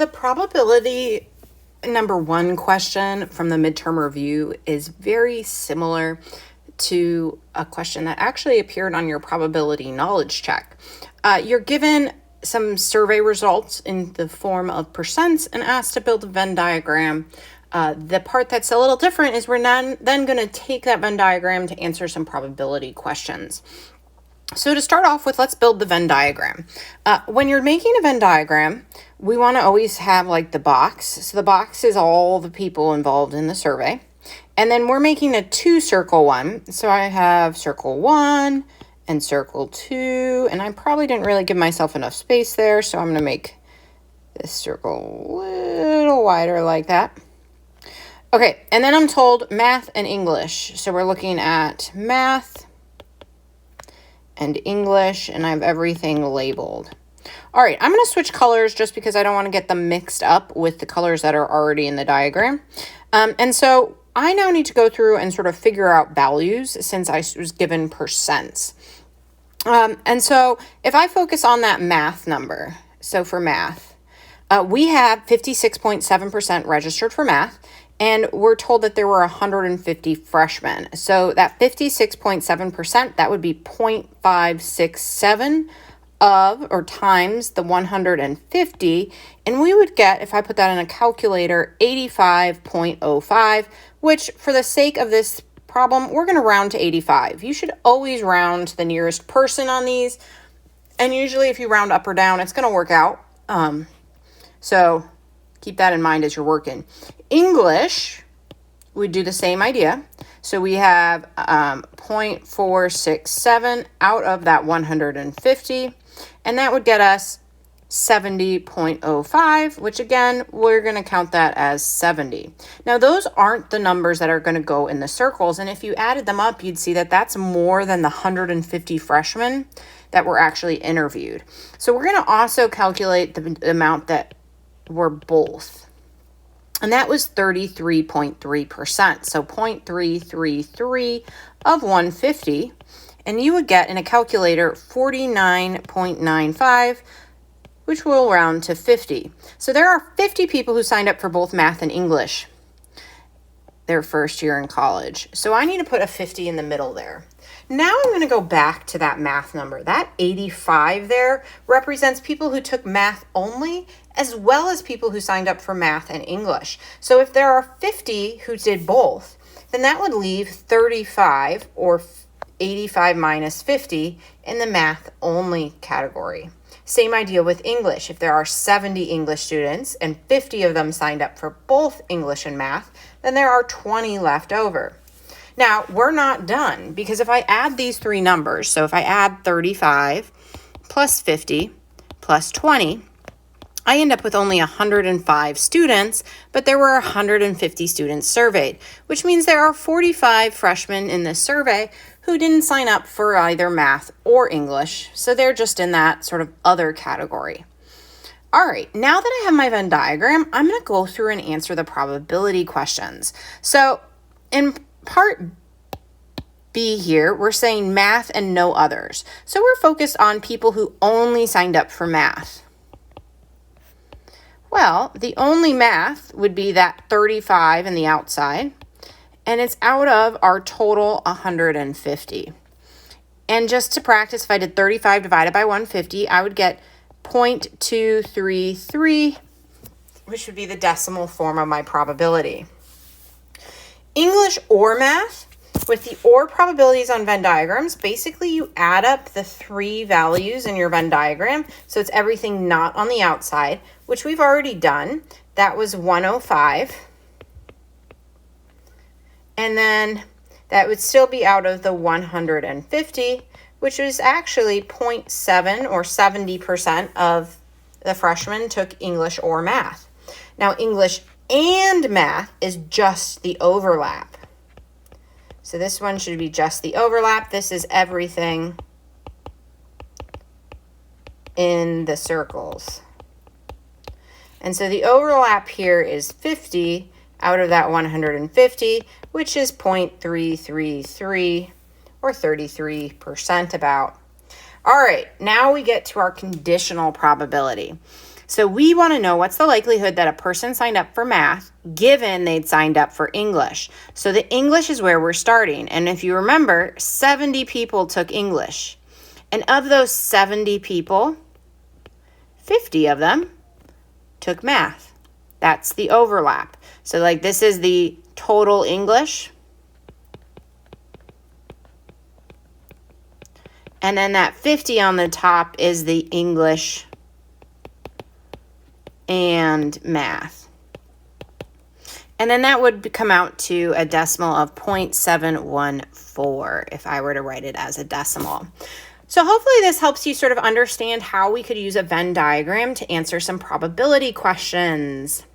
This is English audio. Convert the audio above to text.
The probability number 1 question from the midterm review is very similar to a question that actually appeared on your probability knowledge check. You're given some survey results in the form of percents and asked to build a Venn diagram. The part that's a little different is we're then going to take that Venn diagram to answer some probability questions. So to start off with, let's build the Venn diagram. When you're making a Venn diagram, we want to always have like the box. So the box is all the people involved in the survey. And then we're making a 2-circle one. So I have circle 1 and circle 2. And I probably didn't really give myself enough space there. So I'm going to make this circle a little wider like that. Okay, and then I'm told math and English. So we're looking at math and English, and I have everything labeled. All right, I'm going to switch colors just because I don't want to get them mixed up with the colors that are already in the diagram. And so I now need to go through and sort of figure out values since I was given percents. And so if I focus on that math number, so for math, we have 56.7% registered for math. And we're told that there were 150 freshmen. So that 56.7%, that would be 0.567 of or times the 150. And we would get, if I put that in a calculator, 85.05, which for the sake of this problem, we're going to round to 85. You should always round to the nearest person on these. And usually if you round up or down, it's going to work out. So keep that in mind as you're working. English, we do the same idea. So we have 0.467 out of that 150, and that would get us 70.05, which again, we're going to count that as 70. Now, those aren't the numbers that are going to go in the circles, and if you added them up, you'd see that that's more than the 150 freshmen that were actually interviewed. So we're going to also calculate the amount that were both. And that was 33.3%. So 0.333 of 150. And you would get in a calculator 49.95, which will round to 50. So there are 50 people who signed up for both math and English their first year in college. So I need to put a 50 in the middle there. Now I'm going to go back to that math number. That 85 there represents people who took math only, as well as people who signed up for math and English. So if there are 50 who did both, then that would leave 35 or 85 minus 50 in the math only category. Same idea with English. If there are 70 English students and 50 of them signed up for both English and math, then there are 20 left over. Now, we're not done because if I add these three numbers, so if I add 35 plus 50 plus 20, I end up with only 105 students, but there were 150 students surveyed, which means there are 45 freshmen in this survey who didn't sign up for either math or English, so they're just in that sort of other category. All right, now that I have my Venn diagram, I'm going to go through and answer the probability questions. So in part B here, we're saying math and no others. So we're focused on people who only signed up for math. Well, the only math would be that 35 in the outside, and it's out of our total 150. And just to practice, if I did 35 divided by 150, I would get 0.233, which would be the decimal form of my probability. English or math, with the or probabilities on Venn diagrams, basically you add up the three values in your Venn diagram. So it's everything not on the outside, which we've already done. That was 105. And then that would still be out of the 150, which is actually 0.7 or 70% of the freshmen took English or math. Now, English and math is just the overlap. So this one should be just the overlap. This is everything in the circles. And so the overlap here is 50 out of that 150, which is 0.333 or 33% about. All right, now we get to our conditional probability. So we want to know what's the likelihood that a person signed up for math given they'd signed up for English. So the English is where we're starting. And if you remember, 70 people took English. And of those 70 people, 50 of them took math. That's the overlap. So like this is the total English. And then that 50 on the top is the English and math. And then that would come out to a decimal of 0.714 if I were to write it as a decimal. So hopefully this helps you sort of understand how we could use a Venn diagram to answer some probability questions.